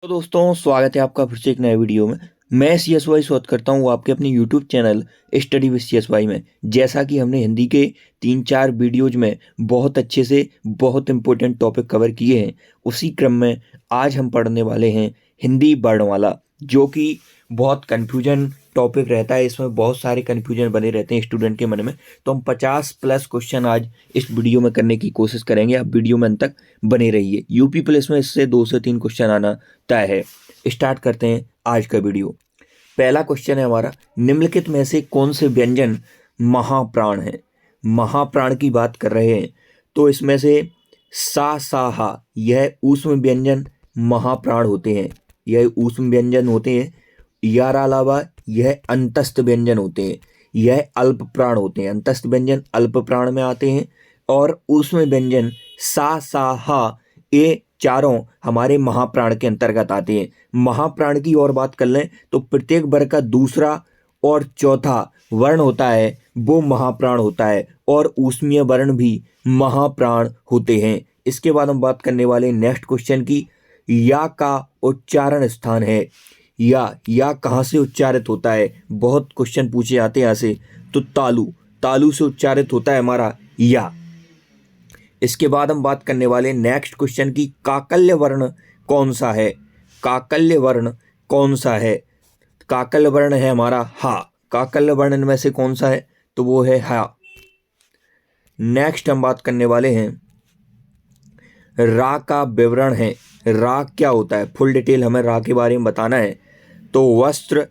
तो दोस्तों स्वागत है आपका फिर से एक नए वीडियो में। मैं CSY स्वागत करता हूँ आपके अपने YouTube channel study with CSY में। जैसा कि हमने हिंदी के 3-4 वीडियोज में बहुत अच्छे से बहुत इंपॉर्टेंट टॉपिक कवर किए हैं, उसी क्रम में आज हम पढ़ने वाले हैं हिंदी वर्णमाला, जो कि बहुत कन्फ्यूजन टॉपिक रहता है। इसमें बहुत सारे कन्फ्यूजन बने रहते हैं स्टूडेंट के मन में। तो हम 50+ क्वेश्चन आज इस वीडियो में करने की कोशिश करेंगे। आप वीडियो में अंत तक बने रहिए। यूपी पुलिस में इससे 2 से 3 क्वेश्चन आना तय है। स्टार्ट करते हैं आज का वीडियो। पहला क्वेश्चन है हमारा, निम्नलिखित में से कौन से व्यंजन महाप्राण है? महाप्राण की बात कर रहे हैं तो इसमें से सा सा हा यह ऊष्म व्यंजन महाप्राण होते हैं, यह ऊष्म व्यंजन होते हैं। यार अलावा यह अंतस्थ व्यंजन होते हैं, यह अल्प प्राण होते हैं। अंतस्थ व्यंजन अल्प प्राण में आते हैं और ऊष्म व्यंजन सा सा हा ये चारों हमारे महाप्राण के अंतर्गत आते हैं। महाप्राण की और बात कर लें तो प्रत्येक वर्ग का दूसरा और चौथा वर्ण होता है वो महाप्राण होता है, और ऊष्मीय वर्ण भी महाप्राण होते हैं। इसके बाद हम बात करने वाले नेक्स्ट क्वेश्चन की, या का उच्चारण स्थान है। या कहाँ से उच्चारित होता है? बहुत क्वेश्चन पूछे जाते हैं यहाँ से। तो तालु से उच्चारित होता है हमारा या। इसके बाद हम बात करने वाले नेक्स्ट क्वेश्चन की, काकल्य वर्ण कौन सा है? काकल्य वर्ण कौन सा है? काकल्य वर्ण है हमारा हा। काकल्य वर्ण में से कौन सा है? तो वो है हा। नेक्स्ट हम बात करने वाले हैं रा का विवरण है। रा क्या होता है? फुल डिटेल हमें रा के बारे में बताना है। तो वस्त्र,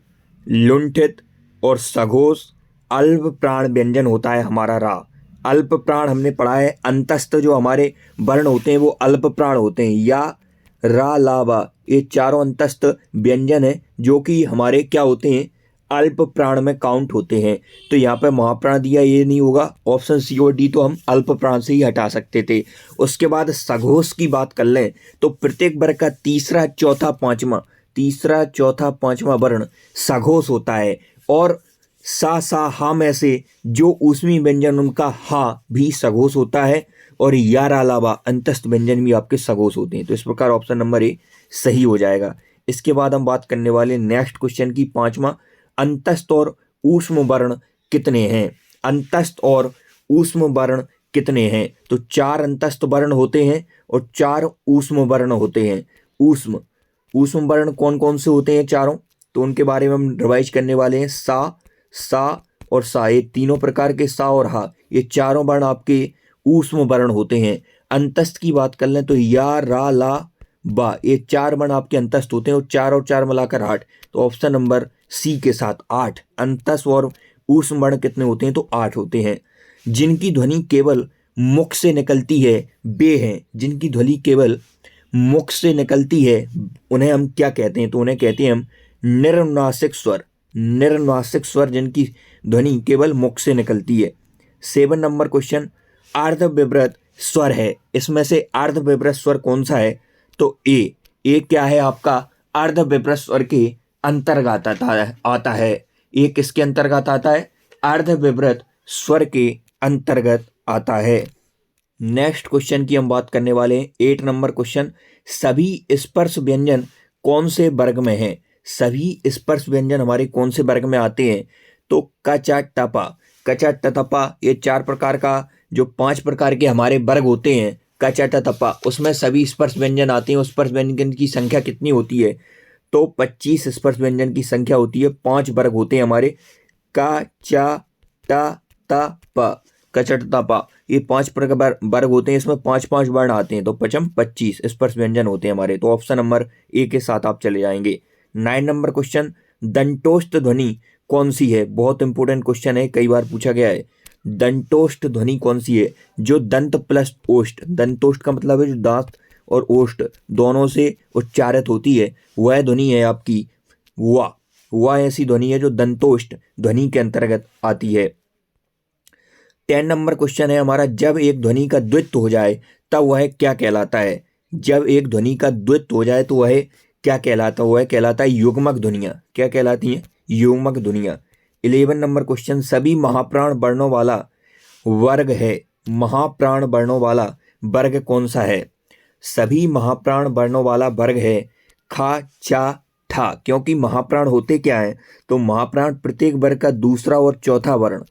लुंठित और सघोष अल्प प्राण व्यंजन होता है हमारा रा। अल्प प्राण हमने पढ़ा है, अंतस्थ जो हमारे वर्ण होते हैं वो अल्प प्राण होते हैं। या रा लावा ये चारों अंतस्थ व्यंजन है जो कि हमारे क्या होते हैं? अल्प प्राण में काउंट होते हैं। तो यहाँ पे महाप्राण दिया, ये नहीं होगा। ऑप्शन सी और डी तो हम अल्प प्राण से ही हटा सकते थे। उसके बाद सघोष की बात कर लें तो प्रत्येक वर्ग का तीसरा चौथा पांचवा वर्ण सघोष होता है, और सा सा हा में से जो ऊष्मी व्यंजन उनका हा भी सघोष होता है, और यार अलावा अंतस्थ व्यंजन भी आपके सघोष होते हैं। तो इस प्रकार ऑप्शन नंबर ए सही हो जाएगा। इसके बाद हम बात करने वाले नेक्स्ट क्वेश्चन की, पांचवा, अंतस्थ और ऊष्म वर्ण कितने हैं? अंतस्थ और ऊष्म वर्ण कितने हैं? तो 4 अंतस्थ वर्ण होते हैं और 4 ऊष्म वर्ण होते हैं। ऊष्म वर्ण कौन कौन से होते हैं चारों? तो उनके बारे में हम रिवाइज करने वाले हैं। सा और सा, ये तीनों प्रकार के सा और हा, ये चारों वर्ण आपके ऊष्म वर्ण होते हैं। अंतस्थ की बात कर लें तो या रा ला बा, ये 4 वर्ण आपके अंतस्थ होते हैं, और 4 मिलाकर 8। तो ऑप्शन नंबर सी के साथ 8 अंतस्थ और ऊष्म वर्ण कितने होते हैं? तो 8 होते हैं। जिनकी ध्वनि केवल मुख से निकलती है वे हैं। जिनकी ध्वनि केवल मुख से निकलती है उन्हें हम क्या कहते हैं? तो उन्हें कहते हैं हम निर्नासिक स्वर। निर्नासिक स्वर जिनकी ध्वनि केवल मुख से निकलती है। 7 नंबर क्वेश्चन, अर्धविवृत स्वर है, इसमें से अर्धविवृत स्वर कौन सा है? तो ए क्या है आपका? अर्धविवृत स्वर के अंतर्गत आता है। ए किसके अंतर्गत आता है? अर्धविवृत स्वर के अंतर्गत आता है। नेक्स्ट क्वेश्चन की हम बात करने वाले हैं, 8 नंबर क्वेश्चन, सभी स्पर्श व्यंजन कौन से वर्ग में हैं? सभी स्पर्श व्यंजन हमारे कौन से वर्ग में आते हैं? तो कचा टपा ये 4 प्रकार का जो 5 प्रकार के हमारे वर्ग होते हैं कचा टपा, उसमें सभी स्पर्श व्यंजन आते हैं। उस स्पर्श व्यंजन की संख्या कितनी होती है? तो 25 स्पर्श व्यंजन की संख्या होती है। 5 वर्ग होते हैं हमारे कचटतपा, ये 5 प्रकार वर्ग होते हैं। इसमें 5-5 वर्ण आते हैं, तो 25 स्पर्श व्यंजन होते हैं हमारे। तो ऑप्शन नंबर ए के साथ आप चले जाएंगे। 9 नंबर क्वेश्चन, दंतोष्ठ ध्वनि कौन सी है? बहुत इंपॉर्टेंट क्वेश्चन है, कई बार पूछा गया है। दंतोष्ठ ध्वनि कौन सी है? जो दंत प्लस ओष्ठ, दंतोष्ठ का मतलब है जो दांत और ओष्ठ दोनों से उच्चारित होती है, वह ध्वनि है आपकी वह ऐसी ध्वनि है जो दंतोष्ठ ध्वनि के अंतर्गत आती है। 10 नंबर क्वेश्चन है हमारा, जब एक ध्वनि का द्वित्व हो जाए तब वह क्या कहलाता है? जब एक ध्वनि का द्वित्व हो जाए तो वह क्या कहलाता है? वह कहलाता है युग्मक ध्वनियाँ। क्या कहलाती हैं? युग्मक ध्वनियाँ। 11 नंबर क्वेश्चन, सभी महाप्राण वर्णों वाला वर्ग है। महाप्राण वर्णों वाला वर्ग कौन सा है? सभी महाप्राण वर्णों वाला वर्ग है खा चा ठा, क्योंकि महाप्राण होते क्या है, तो महाप्राण प्रत्येक वर्ग का दूसरा और चौथा वर्ण,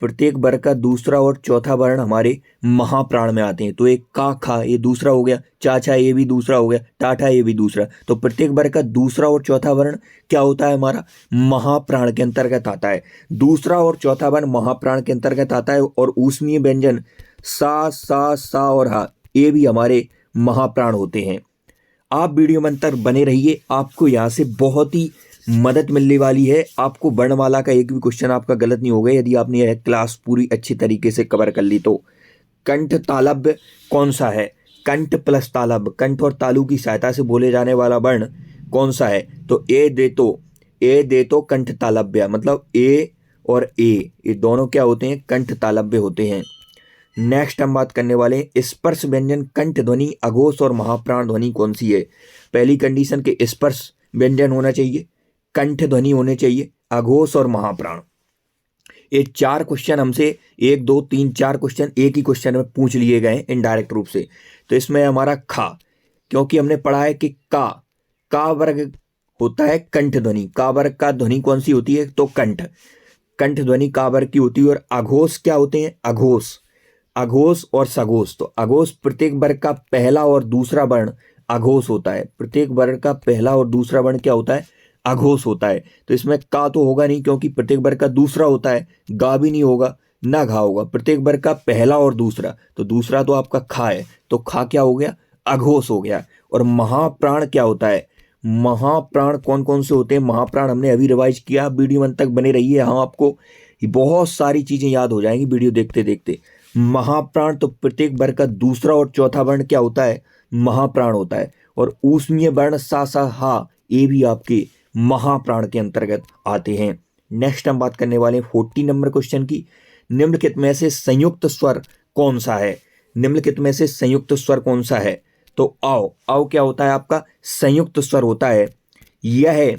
प्रत्येक वर्ग का दूसरा और चौथा वर्ण हमारे महाप्राण में आते हैं। तो एक का खा ये दूसरा हो गया, चाचा ये भी दूसरा हो गया, टाठा ये भी दूसरा। तो प्रत्येक वर्ग का दूसरा और चौथा वर्ण क्या होता है, हमारा महाप्राण के अंतर्गत आता है। दूसरा और चौथा वर्ण महाप्राण के अंतर्गत आता है। और ऊष्मीय व्यंजन सा और हा ये भी हमारे महाप्राण होते हैं। आप वीडियो में अंतर बने रहिए, आपको यहाँ से बहुत ही मदद मिलने वाली है। आपको वर्णमाला का एक भी क्वेश्चन आपका गलत नहीं होगा यदि आपने यह क्लास पूरी अच्छी तरीके से कवर कर ली तो। कंठ तालव्य कौन सा है, कंठ प्लस तालव्य, कंठ और तालु की सहायता से बोले जाने वाला वर्ण कौन सा है, तो ए दे तो कंठ तालव्य, मतलब ए और ए ये दोनों क्या होते हैं, कंठ तालव्य होते हैं। नेक्स्ट हम बात करने वाले हैं स्पर्श व्यंजन कंठ ध्वनि अघोष और महाप्राण ध्वनि कौन सी है। पहली कंडीशन के स्पर्श व्यंजन होना चाहिए, कंठ ध्वनि होने चाहिए, अघोष और महाप्राण। ये 4 क्वेश्चन हमसे 1 2 3 4 क्वेश्चन एक ही क्वेश्चन में पूछ लिए गए इनडायरेक्ट रूप से। तो इसमें हमारा खा, क्योंकि हमने पढ़ा है कि का वर्ग होता है कंठ ध्वनि, का वर्ग का ध्वनि कौन सी होती है, तो कंठ ध्वनि का वर्ग की होती है। और अघोष क्या होते हैं, अघोष और सघोष। तो अघोष प्रत्येक वर्ग का पहला और दूसरा वर्ण अघोष होता है, प्रत्येक वर्ग का पहला और दूसरा वर्ण क्या होता है, अघोष होता है। तो इसमें का तो होगा नहीं, क्योंकि प्रत्येक वर्ग का दूसरा होता है, गा भी नहीं होगा ना घा होगा, प्रत्येक वर्ग का पहला और दूसरा, तो दूसरा तो आपका खा है, तो खा क्या हो गया, अघोष हो गया। और महाप्राण क्या होता है, महाप्राण कौन कौन से होते हैं, महाप्राण हमने अभी रिवाइज किया, वीडियो अंत तक बने रहिए, हाँ आपको बहुत सारी चीजें याद हो जाएंगी वीडियो देखते देखते। महाप्राण तो प्रत्येक वर्ग का दूसरा और चौथा वर्ण क्या होता है, महाप्राण होता है। और ऊष्मीय वर्ण सा हा ये भी आपके महाप्राण के अंतर्गत आते हैं। नेक्स्ट हम बात करने वाले हैं 40 नंबर क्वेश्चन की, निम्नलिखित में से संयुक्त स्वर कौन सा है, निम्नलिखित में से संयुक्त स्वर कौन सा है, तो आओ क्या होता है आपका संयुक्त स्वर होता है, यह है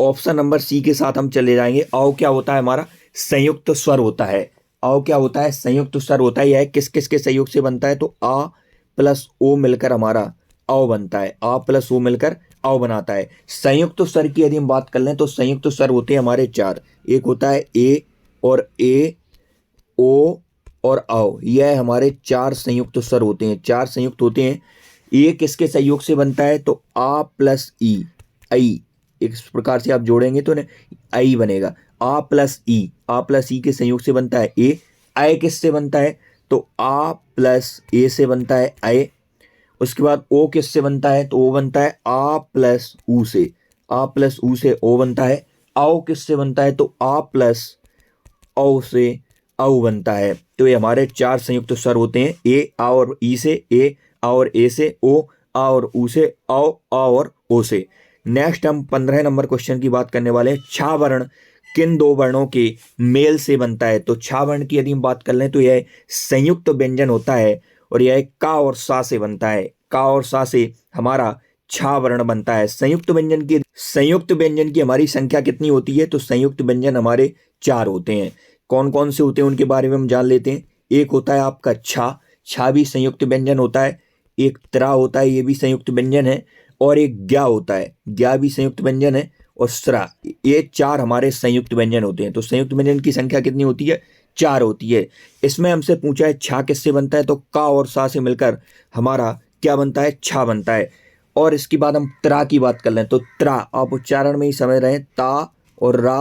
ऑप्शन नंबर सी के साथ हम चले जाएंगे। आओ क्या होता है हमारा संयुक्त स्वर होता है, आओ क्या होता है संयुक्त स्वर होता है। यह किस किस के सहयोग से बनता है, तो आ प्लस ओ मिलकर हमारा आओ बनता है, आ प्लस ओ मिलकर आओ बनाता है। संयुक्त स्वर की यदि हम बात कर लें तो संयुक्त स्वर होते हैं हमारे 4, एक होता है ए ओ और आओ, यह हमारे 4 संयुक्त स्वर होते हैं, 4 संयुक्त होते हैं। ए किसके सहयोग से बनता है, तो आ प्लस ई, आई इस प्रकार से आप जोड़ेंगे तो आई बनेगा, आ प्लस ई के संयोग से बनता है ए। आई किससे बनता है, तो आ प्लस ए से बनता है आई। उसके बाद ओ किससे बनता है, तो ओ बनता है आ प्लस ऊ से, आ प्लस ऊ से ओ बनता है। आओ किससे बनता है, तो आ प्लस औ से औ बनता है। तो ये हमारे 4 संयुक्त स्वर होते हैं, ए आ और ई से, ए आ और ए से, ओ आ और ऊ से, औ आ और ओ से। नेक्स्ट हम 15 नंबर क्वेश्चन की बात करने वाले हैं, छा वर्ण किन 2 वर्णों के मेल से बनता है। तो छा वर्ण की यदि हम बात कर लें तो यह संयुक्त व्यंजन होता है और यह का और सा से बनता है, का और सा से हमारा छा वर्ण बनता है। संयुक्त व्यंजन की हमारी संख्या कितनी होती है, तो संयुक्त व्यंजन हमारे 4 होते हैं। कौन कौन से होते हैं उनके बारे में हम जान लेते हैं। एक होता है आपका छा भी संयुक्त व्यंजन होता है, एक त्रा होता है ये भी संयुक्त व्यंजन है, और एक ग्या होता है, ग्या भी संयुक्त व्यंजन है, और स्रा, ये 4 हमारे संयुक्त व्यंजन होते हैं। तो संयुक्त व्यंजन की संख्या कितनी होती है, 4 होती है। इसमें हमसे पूछा है छा किससे बनता है, तो का और सा से मिलकर हमारा क्या बनता है, छा बनता है। और इसके बाद हम त्रा की बात कर लें तो त्रा आप उच्चारण में ही समझ रहे हैं, ता और रा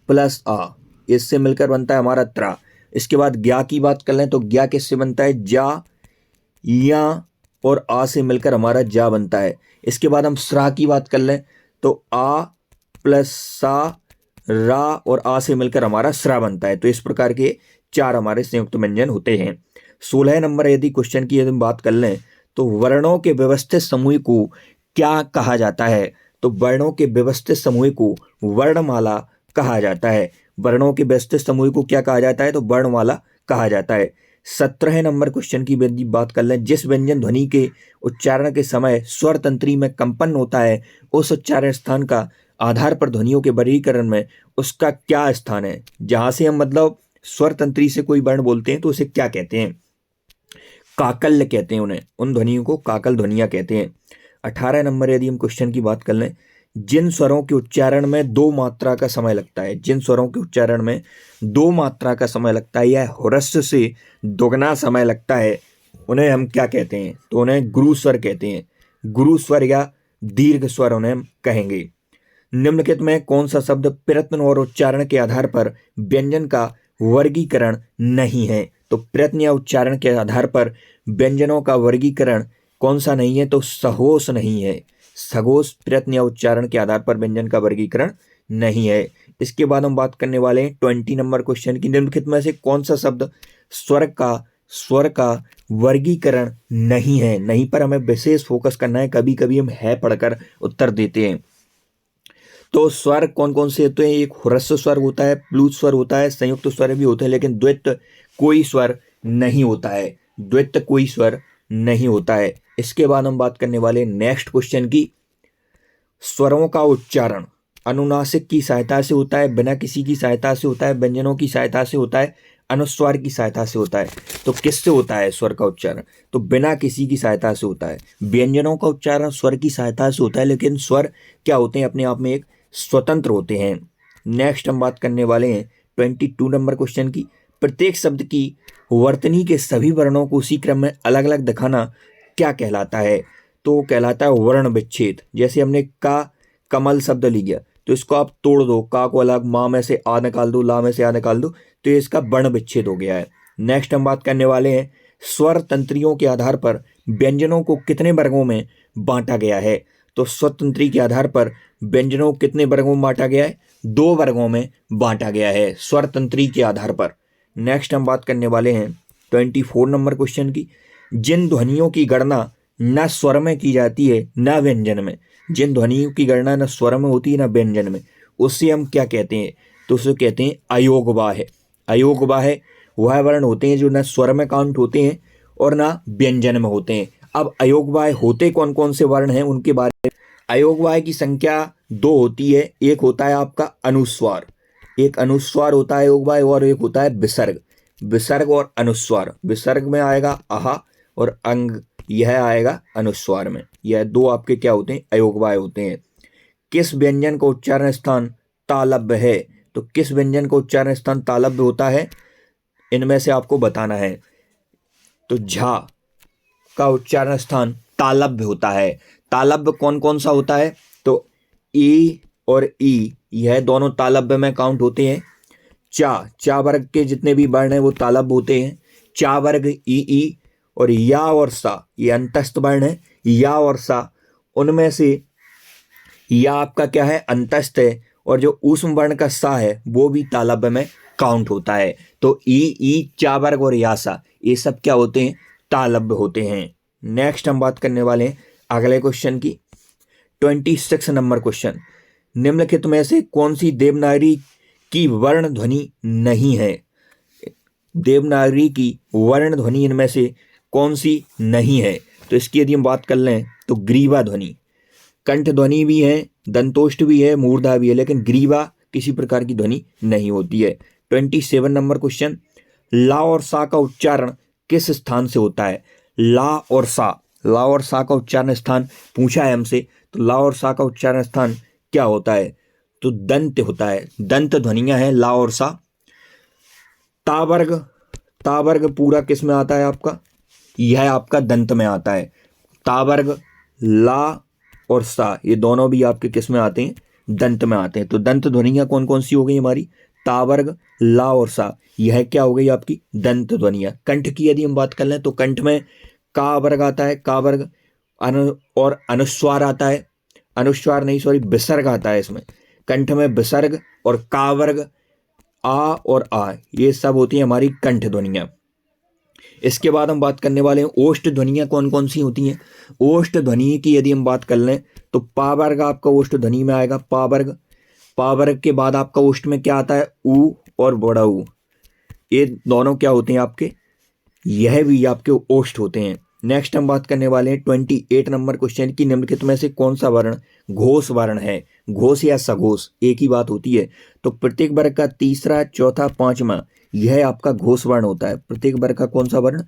प्लस आ इससे मिलकर बनता है हमारा त्रा। इसके बाद ग्या की बात कर लें तो ग्या किससे बनता है, जा या और आ से मिलकर हमारा जा बनता है। इसके बाद हम स्रा की बात कर लें तो आ प्लस सा रा और आ से मिलकर हमारा स्रा बनता है। तो इस प्रकार के 4 हमारे संयुक्त व्यंजन होते हैं। 16 नंबर यदि क्वेश्चन की यदि हम बात कर लें तो वर्णों के व्यवस्थित समूह को क्या कहा जाता है, तो वर्णों के व्यवस्थित समूह को वर्णमाला कहा जाता है। वर्णों के व्यवस्थित समूह को क्या कहा जाता है, तो वर्णमाला कहा जाता है। 17 नंबर क्वेश्चन की यदि बात कर लें, जिस व्यंजन ध्वनि के उच्चारण के समय स्वर तंत्री में कंपन होता है उस उच्चारण स्थान का आधार पर ध्वनियों के वर्गीकरण में उसका क्या स्थान है। जहां से हम मतलब स्वर तंत्री से कोई वर्ण बोलते हैं तो उसे क्या कहते हैं, काकल्य कहते हैं उन्हें, उन ध्वनियों को काकल ध्वनियां कहते हैं। 18 नंबर यदि हम क्वेश्चन की बात कर लें, जिन स्वरों के उच्चारण में 2 मात्रा का समय लगता है, जिन स्वरों के उच्चारण में 2 मात्रा का समय लगता है या ह्रस्व से दोगुना समय लगता है, उन्हें हम क्या कहते हैं? तो उन्हें गुरु स्वर कहते हैं। गुरु स्वर या दीर्घ स्वर उन्हें हम कहेंगे। निम्नलिखित में कौन सा शब्द प्रयत्न और उच्चारण के आधार पर व्यंजन का वर्गीकरण नहीं है? तो प्रयत्न या उच्चारण के आधार पर व्यंजनों का वर्गीकरण कौन सा नहीं है? तो सघोष नहीं है। सघोष प्रयत्न या उच्चारण के आधार पर व्यंजन का वर्गीकरण नहीं है। इसके बाद हम बात करने वाले हैं 20 नंबर क्वेश्चन की, निम्नलिखित में से कौन सा शब्द स्वर का वर्गीकरण नहीं है? नहीं पर हमें विशेष फोकस करना है, कभी कभी हम है पढ़कर उत्तर देते हैं। तो स्वर कौन कौन से होते हैं? एक ह्रस्व स्वर होता है, प्लुत स्वर होता है, संयुक्त स्वर भी होते हैं, लेकिन द्वित कोई स्वर नहीं होता है। द्वित कोई स्वर नहीं होता है। इसके बाद हम बात करने वाले नेक्स्ट क्वेश्चन की, स्वरों का उच्चारण अनुनासिक की सहायता से होता है, बिना किसी की सहायता से होता है, व्यंजनों की सहायता से होता है, अनुस्वार की सहायता से होता है। तो किससे होता है स्वर का उच्चारण? तो बिना किसी की सहायता से होता है। व्यंजनों का उच्चारण स्वर की सहायता से होता है, लेकिन स्वर क्या होते हैं? अपने आप में एक स्वतंत्र होते हैं। नेक्स्ट हम बात करने वाले हैं 22 नंबर क्वेश्चन की, प्रत्येक शब्द की वर्तनी के सभी वर्णों को उसी क्रम में अलग अलग दिखाना क्या कहलाता है? तो कहलाता है वर्ण विच्छेद। जैसे हमने का कमल शब्द लिया, तो इसको आप तोड़ दो, का को अलग, माँ में से आ निकाल दो, ला में से आ निकाल दो, तो ये इसका वर्ण विच्छेद हो गया है। नेक्स्ट हम बात करने वाले हैं स्वर तंत्रियों के आधार पर व्यंजनों को कितने वर्गों में बांटा गया है? तो स्वर तंत्री के आधार पर व्यंजनों को कितने वर्गों में बांटा गया है? 2 वर्गों में बांटा गया है स्वर तंत्री के आधार पर। नेक्स्ट हम बात करने वाले हैं 24 नंबर क्वेश्चन की, जिन ध्वनियों की गणना न स्वर में की जाती है न व्यंजन में, जिन ध्वनियों की गणना न स्वर में होती है न व्यंजन में, उससे हम क्या कहते हैं? तो उसे कहते हैं अयोगवाह। अयोगवाह वह वर्ण होते हैं जो न स्वर में काउंट होते हैं और न व्यंजन में होते हैं। अब अयोगवाह होते कौन कौन से वर्ण हैं उनके बारे में। अयोगवाह की संख्या 2 होती है। एक होता है आपका अनुस्वार, एक अनुस्वार होता है अयोगवाह, और एक होता है विसर्ग। विसर्ग और अनुस्वार, विसर्ग में आएगा आहा और अंग, यह आएगा अनुस्वार में। यह 2 आपके क्या होते हैं? अयोगवाह होते हैं। किस व्यंजन का उच्चारण स्थान तालव्य है? तो किस व्यंजन का उच्चारण स्थान तालव्य होता है? इनमें से आपको बताना है। तो झा का उच्चारण स्थान तालव्य होता है। तालव्य कौन कौन सा होता है? तो ई और ई, यह दोनों तालव्य में काउंट होते हैं। चा वर्ग के जितने भी वर्ण हैं वो तालव्य होते हैं। चा वर्ग ई और या और सा, ये अंतस्थ वर्ण है। या और सा, उनमें से या आपका क्या है? अंतस्थ है, और जो ऊष्म वर्ण का सा है वो भी तालव्य में काउंट होता है। तो ई चा वर्ग और या सा, ये सब क्या होते हैं? तालव्य होते हैं। नेक्स्ट हम बात करने वाले हैं अगले क्वेश्चन की, 26 नंबर क्वेश्चन, निम्नलिखित में से कौन सी देवनागरी की वर्ण ध्वनि नहीं है? देवनागरी की वर्ण ध्वनि इनमें से कौन सी नहीं है? तो इसकी यदि हम बात कर लें तो ग्रीवा ध्वनि, कंठ ध्वनि भी है, दंतोष्ठ भी है, मूर्धा भी है, लेकिन ग्रीवा किसी प्रकार की ध्वनि नहीं होती है। 27 नंबर क्वेश्चन, ला और सा का उच्चारण किस स्थान से होता है? ला और सा का उच्चारण स्थान पूछा है हमसे, तो ला और सा का उच्चारण स्थान क्या होता है? तो दंत होता है। दंत ध्वनियां हैं ला और सा। तावर्ग पूरा किस में आता है आपका? यह आपका दंत में आता है। तावर्ग, ला और सा, ये दोनों भी आपके किस में आते हैं? दंत में आते हैं। तो दंत ध्वनियां कौन कौन सी हो गई हमारी? तावर्ग, ला और सा, यह क्या हो गई आपकी? दंत ध्वनियां। कंठ की यदि हम बात कर लें तो कंठ में का वर्ग आता है, का वर्ग, और अनुस्वार आता है, अनुस्वार नहीं सॉरी विसर्ग आता है इसमें। कंठ में विसर्ग और का वर्ग, आ और आ, ये सब होती है हमारी कंठ ध्वनियां। इसके बाद हम बात करने वाले हैं ओष्ठ ध्वनियां कौन कौन सी होती हैं। ओष्ठ ध्वनि की यदि हम बात कर लें तो पा वर्ग आपका ओष्ठ ध्वनि में आएगा, पा वर्ग के बाद आपका ओष्ठ में क्या आता है? ऊ और बड़ा ऊ, ये दोनों क्या होते हैं आपके? यह भी आपके ओष्ठ होते हैं। नेक्स्ट हम बात करने वाले हैं 28 नंबर क्वेश्चन की, निम्नलिखित में से कौन सा वर्ण घोष वर्ण है? घोष या सघोष एक ही बात होती है। तो प्रत्येक वर्ग का तीसरा, चौथा, पांचवा, यह आपका घोष वर्ण होता है। प्रत्येक वर्ग का कौन सा वर्ण?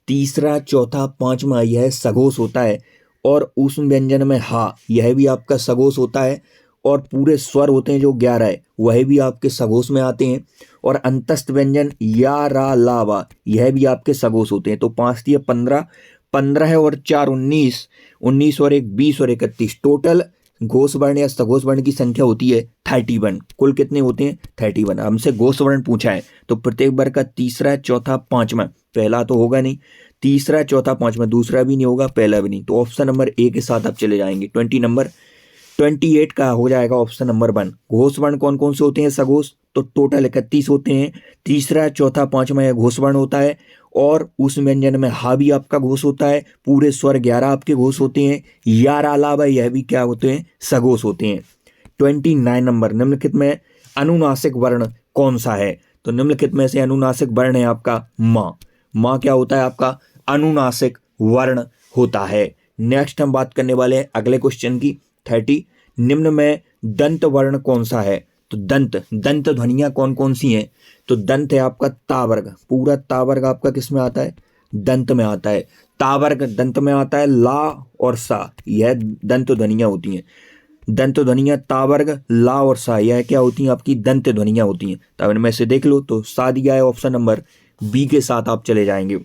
तीसरा, चौथा, पांचवा, यह सघोष होता है। और ऊष्म व्यंजन में हा, यह भी आपका सघोष होता है। और पूरे स्वर होते हैं जो 11 है, वह भी आपके सघोष में आते हैं। और अंतस्थ व्यंजन या रा ला वा, यह भी आपके सघोष होते हैं। तो 5 दिए 15, 15 और 4 19, 19 और 1 20 और 31, टोटल घोष वर्ण या सघोष वर्ण की संख्या होती है 31। कुल कितने होते हैं? 31। हमसे घोष वर्ण पूछा है तो प्रत्येक वर्ग का तीसरा, चौथा, पांचवा, पहला तो होगा नहीं, तीसरा, चौथा, पांचवा, दूसरा भी नहीं होगा, पहला भी नहीं। तो ऑप्शन नंबर ए के साथ आप चले जाएंगे। 28 का हो जाएगा ऑप्शन नंबर 1। घोष वर्ण कौन कौन से होते हैं सघोष? तो टोटल 31 होते हैं। तीसरा, चौथा, पांचवा यह घोष वर्ण होता है। और उस व्यंजन में हा भी आपका घोष होता है। पूरे स्वर 11 आपके घोष होते हैं। यार अलावा यह भी क्या होते हैं? सघोष होते हैं। 29 नंबर, निम्नलिखित में अनुनासिक वर्ण कौन सा है? तो निम्नलिखित में से अनुनासिक वर्ण है आपका माँ। माँ क्या होता है? आपका अनुनासिक वर्ण होता है। नेक्स्ट हम बात करने वाले हैं अगले क्वेश्चन की। 30, निम्न में दंत वर्ण कौन सा है? तो दंत ध्वनियां कौन कौन सी हैं? तो दंत है आपका तावर्ग। पूरा तावर्ग आपका किस में आता है? दंत में आता है। तावर्ग दंत में आता है। ला और सा, यह दंत ध्वनियां होती हैं। दंत ध्वनियां तावर्ग, ला और सा, यह क्या होती हैं? आपकी दंत ध्वनियां होती हैं। तो इनमें से देख लो तो सा दिया है, ऑप्शन नंबर बी के साथ आप चले जाएंगे।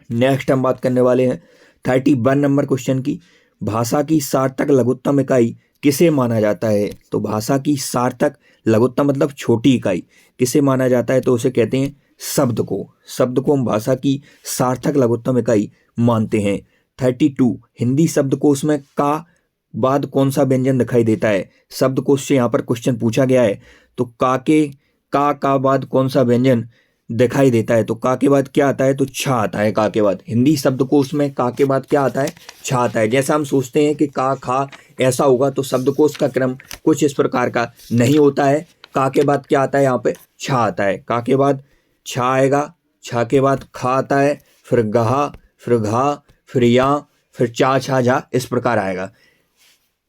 नेक्स्ट हम बात करने वाले हैं 31 नंबर क्वेश्चन की। भाषा की सार्थक लघुत्तम इकाई किसे माना जाता है? तो भाषा की सार्थक लघुत्तम मतलब छोटी इकाई किसे माना जाता है? तो उसे कहते हैं शब्द को। शब्द को हम भाषा की सार्थक लघुत्तम इकाई मानते हैं। 32, हिंदी शब्दकोश में का बाद कौन सा व्यंजन दिखाई देता है? शब्दकोश से यहाँ पर क्वेश्चन पूछा गया है। तो का बाद कौन सा व्यंजन दिखाई देता है? तो का के बाद क्या आता है? तो छा आता है का के बाद। हिंदी शब्दकोश में का के बाद क्या आता है? छा आता है। जैसा हम सोचते हैं कि का खा ऐसा होगा, तो शब्दकोश का क्रम कुछ इस प्रकार का नहीं होता है। का के बाद क्या आता है? यहाँ पे छा आता है। का के बाद छा आएगा, छा के बाद खा आता है, फिर गहा, फिर घा, फिर या, फिर चा छा झा, इस प्रकार आएगा।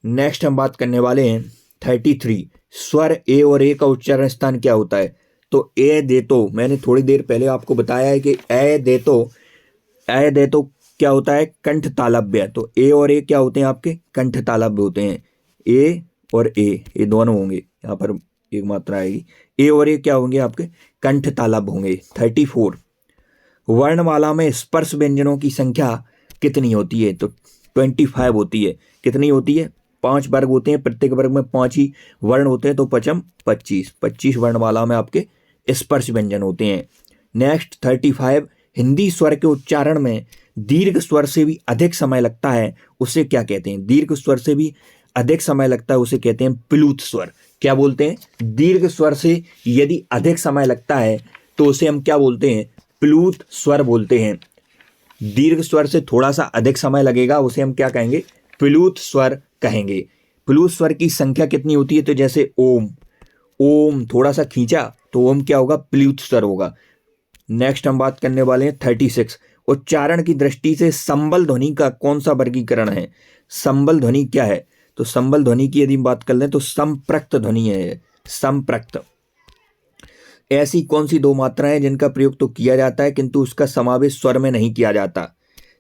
नेक्स्ट हम बात करने वाले हैं 33, स्वर ए और ए का उच्चारण स्थान क्या होता है? तो ए दे तो, मैंने थोड़ी देर पहले आपको बताया है कि ए दे तो क्या होता है? कंठ तालव्य। तो ए और ए क्या होते हैं? आपके कंठ तालव्य होते हैं। ए और ए दोनों होंगे, यहाँ पर एक मात्रा आएगी। ए और ए क्या होंगे? आपके कंठ तालव्य होंगे। 34, वर्णमाला में स्पर्श व्यंजनों की संख्या कितनी होती है? तो 25 होती है। कितनी होती है? 5 वर्ग होते हैं, प्रत्येक वर्ग में 5 ही वर्ण होते हैं, तो 5 25 वर्णमाला में आपके स्पर्श व्यंजन होते हैं। नेक्स्ट 35, हिंदी स्वर के उच्चारण में दीर्घ स्वर से भी अधिक समय लगता है, उसे क्या कहते हैं? दीर्घ स्वर से भी अधिक समय लगता है उसे कहते हैं प्लूत स्वर। क्या बोलते हैं? दीर्घ स्वर से यदि अधिक समय लगता है तो उसे हम क्या बोलते हैं? प्लूत स्वर बोलते हैं। दीर्घ स्वर से थोड़ा सा अधिक समय लगेगा उसे हम क्या कहेंगे? प्लूत स्वर कहेंगे। प्लूत स्वर की संख्या कितनी होती है? तो जैसे ओम थोड़ा सा खींचा तो ओम क्या होगा? प्लूत स्वर होगा। नेक्स्ट हम बात करने वाले हैं 36, उच्चारण की दृष्टि से संबल ध्वनि का कौन सा वर्गीकरण है? संबल ध्वनि क्या है? तो संबल ध्वनि की यदि बात कर लें तो संप्रक्त ध्वनि है। संप्रक्त, ऐसी कौन सी 2 मात्राएं हैं जिनका प्रयोग तो किया जाता है किंतु उसका समावेश स्वर में नहीं किया जाता?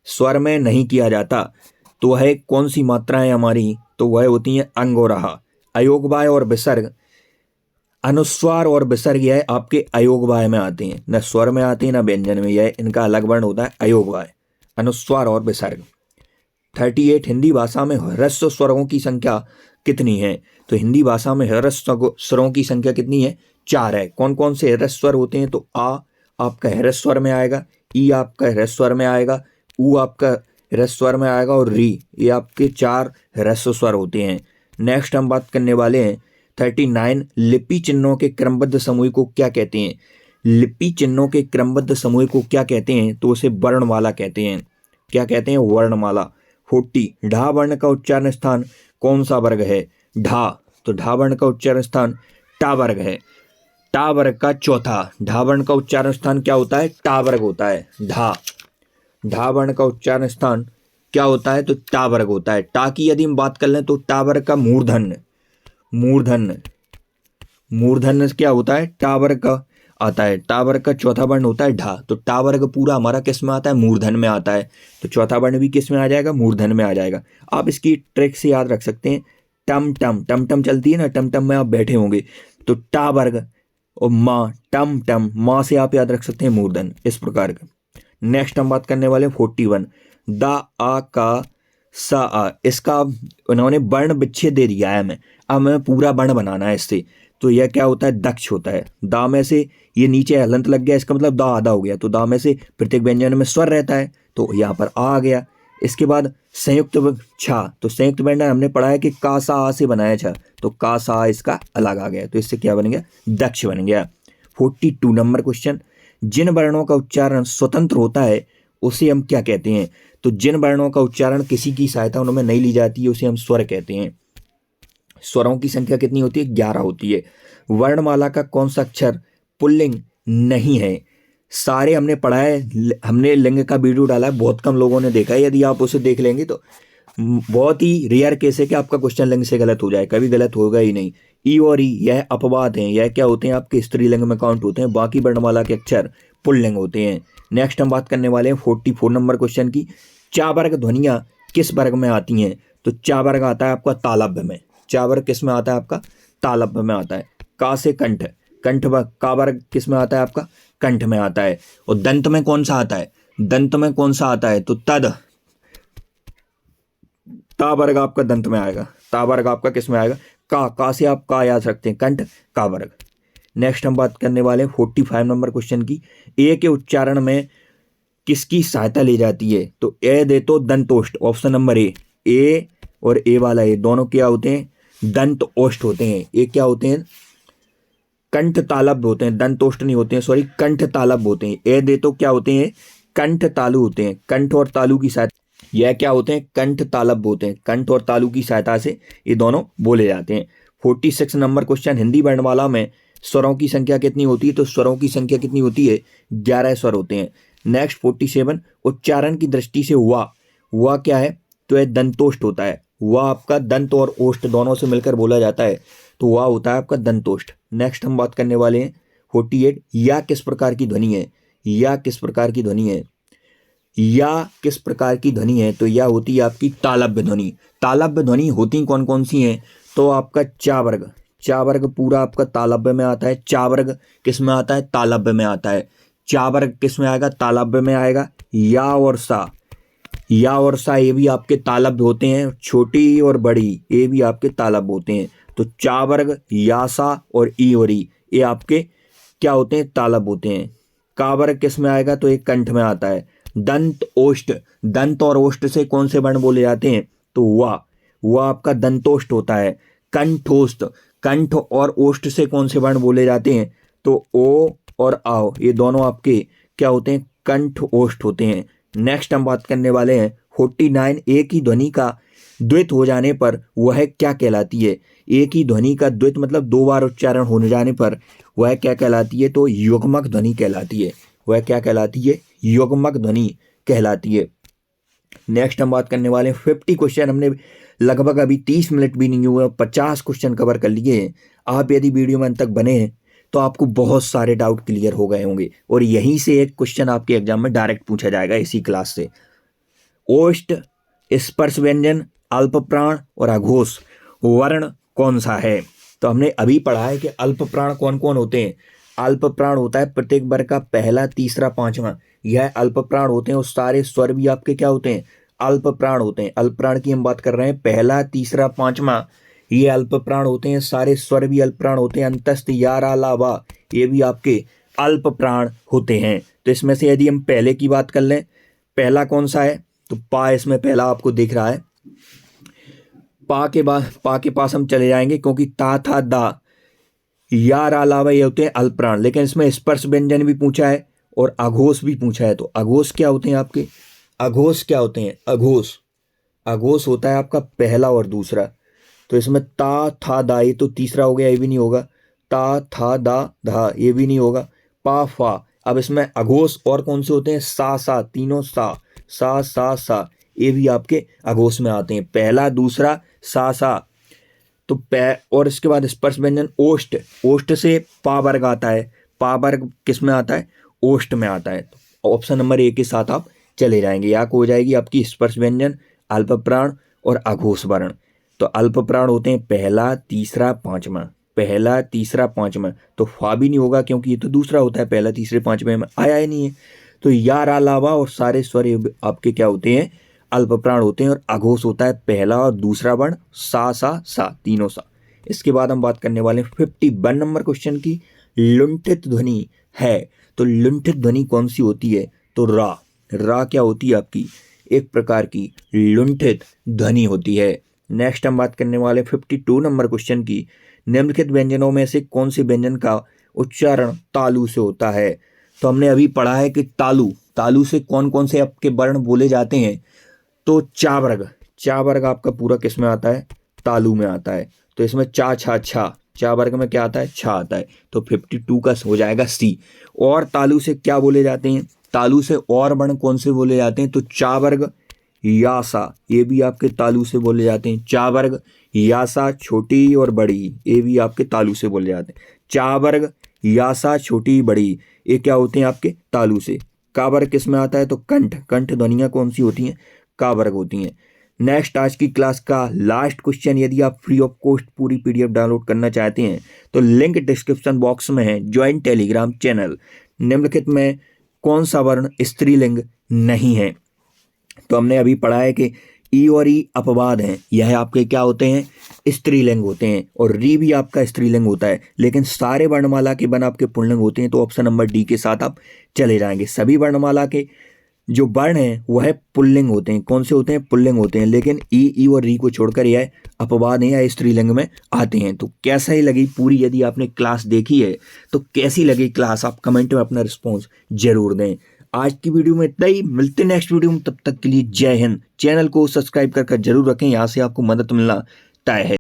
स्वर में नहीं किया जाता तो वह कौन सी मात्राएं हमारी? तो वह होती हैं अंग और आहा। अयोगवाय और विसर्ग, अनुस्वार और विसर्ग यह आपके अयोगवाय में आते हैं, न स्वर में आते हैं न व्यंजन में। यह इनका अलग वर्ण होता है अयोगवाय, अनुस्वार और विसर्ग। 38, हिंदी भाषा में ह्रस्व स्वरों की संख्या कितनी है? तो हिंदी भाषा में ह्रस्व स्वरों की संख्या कितनी है? 4 है। कौन कौन से ह्रस्व स्वर होते हैं? तो आ आपका ह्रस्व स्वर में आएगा, ई आपका ह्रस्व स्वर में आएगा, ऊ आपका ह्रस्व स्वर में आएगा, और री, ये आपके 4 ह्रस्व स्वर होते हैं। नेक्स्ट हम बात करने वाले हैं 39, लिपि चिन्हों के क्रमबद्ध समूह को क्या कहते हैं? लिपि चिन्हों के क्रमबद्ध समूह को क्या कहते हैं? तो उसे वर्णमाला कहते हैं। क्या कहते हैं? वर्णमाला। 40, ढा वर्ण का उच्चारण स्थान कौन सा वर्ग है? ढा, तो ढा वर्ण का उच्चारण स्थान टा वर्ग है। टा वर्ग का चौथा। ढा वर्ण का उच्चारण स्थान क्या होता है? टा वर्ग होता है। ढा वर्ण का उच्चारण स्थान क्या होता है? तो टा वर्ग होता है। टा की यदि हम बात कर लें तो टा वर्ग का मूर्धन्य क्या होता है? टा वर्ग का। आता है। टा वर्ग का चौथा वर्ण होता है ढा, तो टा वर्ग पूरा हमारा किस में आता है, मूर्धन में आता है, तो चौथा वर्ण भी किस में आ जाएगा, मूर्धन में आ जाएगा। आप इसकी ट्रिक से याद रख सकते हैं, टम टम टम टम चलती है ना, टम टम में आप बैठे होंगे, तो टा वर्ग और माँ टम टम, माँ से आप याद रख सकते हैं मूर्धन, इस प्रकार का। नेक्स्ट हम बात करने वाले हैं 41, दा आ का सा आ, इसका उन्होंने वर्ण विच्छेद दे दिया है हमें, अब हमें पूरा वर्ण बनाना है इससे। तो यह क्या होता है, दक्ष होता है। दा में से ये नीचे हलंत लग गया, इसका मतलब दा आधा हो गया, तो दा में से प्रत्येक व्यंजन में स्वर रहता है, तो यहाँ पर आ गया। इसके बाद संयुक्त छा, तो संयुक्त व्यंजन हमने पढ़ा है कि का सा आ से बनाया छा, तो का सा आ इसका अलग आ गया, तो इससे क्या बन गया, दक्ष बन गया। 42 नंबर क्वेश्चन, जिन वर्णों का उच्चारण स्वतंत्र होता है उसे हम क्या कहते हैं, तो जिन वर्णों का उच्चारण किसी की सहायता उनमें नहीं ली जाती है उसे हम स्वर कहते हैं। स्वरों की संख्या कितनी होती है, 11 होती है। वर्णमाला का कौन सा अक्षर पुल्लिंग नहीं है, सारे हमने पढ़ा है, हमने लिंग का वीडियो डाला है, बहुत कम लोगों ने देखा है, यदि आप उसे देख लेंगे तो बहुत ही रेयर केस है कि आपका क्वेश्चन लिंग से गलत हो जाए, कभी गलत होगा ही नहीं। ई और ई यह अपवाद हैं, यह क्या होते हैं, आपके स्त्रीलिंग में काउंट होते हैं, बाकी वर्णमाला के अक्षर पुल्लिंग होते हैं। नेक्स्ट हम बात करने वाले हैं 44 नंबर क्वेश्चन की, चा वर्ग ध्वनियाँ किस वर्ग में आती हैं, तो चा वर्ग आता है आपका तालव्य में, चा वर्ग किस में आता है आपका, तालव्य में आता है। का से कंठ, कंठ वर्ग, का वर्ग किस में आता है आपका, कंठ में आता है। और दंत में कौन सा आता है, दंत में कौन सा आता है, तो तद, ता वर्ग आपका दंत में आएगा, ता वर्ग आपका किस में आएगा, का से आप का याद रखते हैं, कंठ का वर्ग। नेक्स्ट हम बात करने वाले हैं 45 नंबर क्वेश्चन की, ए के उच्चारण में किसकी सहायता ली जाती है, तो ए दे तो दंतोष्ठ, ऑप्शन नंबर ए और ए वाला ए दोनों क्या होते हैं, दंत ओष्ठ होते हैं। ये क्या होते हैं, कंठ तालब्य होते हैं, दंतोष्ठ नहीं होते हैं, सॉरी कंठ तालब्य होते हैं। ए दे तो क्या होते हैं, कंठ तालु होते हैं, कंठ और तालु की सहायता, यह क्या होते हैं, कंठ तालब्य होते हैं, कंठ और तालु की सहायता से ये दोनों बोले जाते हैं। 46 नंबर क्वेश्चन, हिंदी वर्णमाला में स्वरों की संख्या कितनी होती है, तो स्वरों की संख्या कितनी होती है, 11 स्वर होते हैं। नेक्स्ट 47, उच्चारण की दृष्टि से हुआ क्या है, तो यह दंतोष्ठ होता है, हुआ आपका दंत और ओष्ठ दोनों से मिलकर बोला जाता है, तो हुआ होता है आपका दंतोष्ठ। नेक्स्ट हम बात करने वाले हैं 48, या किस प्रकार की ध्वनि है, या किस प्रकार की ध्वनि है, या किस प्रकार की ध्वनि है, तो यह होती है आपकी तालव्य ध्वनि। तालव्य ध्वनि होती कौन कौन सी हैं, तो आपका चा वर्ग, चा वर्ग पूरा आपका तालव्य में आता है, चा वर्ग किस में आता है, तालव्य में आता है। चा वर्ग किस में आएगा, तालव्य में आएगा। या और सा, या और सा ये भी आपके तालव्य होते हैं, छोटी और बड़ी ये भी आपके तालव्य होते हैं। तो चा वर्ग, या सा और ई और ई ये आपके क्या होते हैं, तालव्य होते हैं। का वर्ग किस में आएगा, तो एक कंठ में आता है। दंत ओष्ठ, दंत और ओष्ठ से कौन से वर्ण बोले जाते हैं, तो हुआ आपका दंतोष्ठ होता है। कंठोष्ठ, कंठ और ओष्ठ से कौन से वर्ण बोले जाते हैं, तो ओ और आओ ये दोनों आपके क्या होते हैं, कंठ ओष्ठ होते हैं। नेक्स्ट हम बात करने वाले हैं 49, एक ही ध्वनि का द्वित हो जाने पर वह क्या कहलाती है, एक ही ध्वनि का द्वित मतलब दो बार उच्चारण होने जाने पर वह क्या कहलाती है, तो युग्मक ध्वनि कहलाती है, वह क्या कहलाती है, युग्मक ध्वनि कहलाती है। नेक्स्ट हम बात करने वाले हैं 50 क्वेश्चन, हमने लगभग अभी 30 मिनट भी नहीं हुए 50 क्वेश्चन कवर कर लिए हैं। आप यदि वीडियो में अंत तक बने हैं तो आपको बहुत सारे डाउट क्लियर हो गए होंगे, और यहीं से एक क्वेश्चन आपके एग्जाम में डायरेक्ट पूछा जाएगा इसी क्लास से। ओष्ठ, स्पर्श व्यंजन, अल्प प्राण और अघोष वर्ण कौन सा है, तो हमने अभी पढ़ा है कि अल्प प्राण कौन कौन होते हैं। अल्प प्राण होता है प्रत्येक वर्ग का पहला, तीसरा, पांचवा, यह अल्प प्राण होते हैं। और सारे स्वर भी आपके क्या होते हैं, अल्प प्राण होते हैं। अल्प प्राण की हम बात कर रहे हैं, पहला, तीसरा, पांचवा ये अल्प प्राण होते हैं। सारे स्वर भी अल्प प्राण होते हैं। अंतस्थ, या, रा, ला, वा ये भी आपके अल्प प्राण होते हैं। तो इसमें से यदि हम पहले की बात कर लें, पहला कौन सा है, तो पा इसमें पहला आपको दिख रहा है। पा के पास हम चले जाएंगे, क्योंकि ता, था, दा, या, रा, ला, वा ये होते हैं अल्प प्राण। लेकिन इसमें स्पर्श व्यंजन भी पूछा है और अघोष भी पूछा है। तो अघोष क्या होते हैं आपके, अघोष क्या होते हैं, अघोष होता है आपका पहला और दूसरा। तो इसमें ता, था, दा ये तो तीसरा हो गया, ये भी नहीं होगा। ता, था, दा, धा ये भी नहीं होगा। पा, फा, अब इसमें अघोष और कौन से होते हैं, सा, सा, तीनों सा ये भी आपके अघोष में आते हैं, पहला, दूसरा, सा। तो और इसके बाद स्पर्श व्यंजन ओष्ठ, ओष्ठ से पा वर्ग आता है। पा वर्ग किस में आता है, ओष्ठ में आता है। तो ऑप्शन नंबर ए के साथ आप चले जाएंगे। यहाँ को हो जाएगी आपकी स्पर्श व्यंजन, अल्प प्राण और अघोष वर्ण। तो अल्प प्राण होते हैं पहला, तीसरा, पांचवा, पहला, तीसरा, पांचवा। तो फा भी नहीं होगा क्योंकि ये तो दूसरा होता है, पहला, तीसरे, पांचवे में आया ही नहीं है। तो यार अलावा और सारे स्वर आपके क्या होते हैं, अल्प प्राण होते हैं। और अघोष होता है पहला और दूसरा वर्ण, सा, तीनों सा। इसके बाद हम बात करने वाले हैं 51 नंबर क्वेश्चन की। लुंठित ध्वनि है, तो लुंठित ध्वनि कौन सी होती है, तो रा क्या होती है आपकी, एक प्रकार की लुंठित ध्वनि होती है। नेक्स्ट हम बात करने वाले 52 नंबर क्वेश्चन की। निम्नलिखित व्यंजनों में से कौन से व्यंजन का उच्चारण तालु से होता है। तो हमने अभी पढ़ा है कि तालु से कौन कौन से आपके वर्ण बोले जाते हैं, तो चा वर्ग आपका पूरा किस में आता है, तालु में आता है। तो इसमें चा, छा, छा, चा वर्ग में क्या आता है, छा आता है। तो 52 का हो जाएगा सी। और तालु से क्या बोले जाते हैं, तालु से और वर्ण कौन से बोले जाते हैं, तो चा वर्ग, यासा, ये भी आपके तालु से बोले जाते हैं। चा वर्ग, यासा, छोटी और बड़ी, ये भी आपके तालु से बोले जाते हैं। चा वर्ग, यासा, छोटी, बड़ी, ये क्या होते हैं आपके तालु से। का वर्ग किस में आता है, तो कंठ ध्वनियाँ कौन सी होती हैं, का वर्ग होती हैं। नेक्स्ट आज की क्लास का लास्ट क्वेश्चन, यदि आप फ्री ऑफ कॉस्ट पूरी पीडीएफ डाउनलोड करना चाहते हैं तो लिंक डिस्क्रिप्शन बॉक्स में है, ज्वाइन टेलीग्राम चैनल। निम्नलिखित में कौन सा वर्ण स्त्रीलिंग नहीं है। तो हमने अभी पढ़ा है कि ई और ई अपवाद हैं, यह आपके क्या होते हैं, स्त्रीलिंग होते हैं। और री भी आपका स्त्रीलिंग होता है, लेकिन सारे वर्णमाला के वन आपके पुल्लिंग होते हैं। तो ऑप्शन नंबर डी के साथ आप चले जाएंगे। सभी वर्णमाला के जो वर्ण हैं वह पुल्लिंग होते हैं। कौन से होते हैं, पुल्लिंग होते हैं। लेकिन ई और री को छोड़कर यह अपवाद है या स्त्रीलिंग में आते हैं। तो कैसा ही लगी पूरी, यदि आपने क्लास देखी है तो कैसी लगी क्लास, आप कमेंट में अपना रिस्पॉन्स जरूर दें। आज की वीडियो में इतना ही, मिलते नेक्स्ट वीडियो में, तब तक के लिए जय हिंद। चैनल को सब्सक्राइब कर जरूर रखें, यहाँ से आपको मदद मिलना तय है।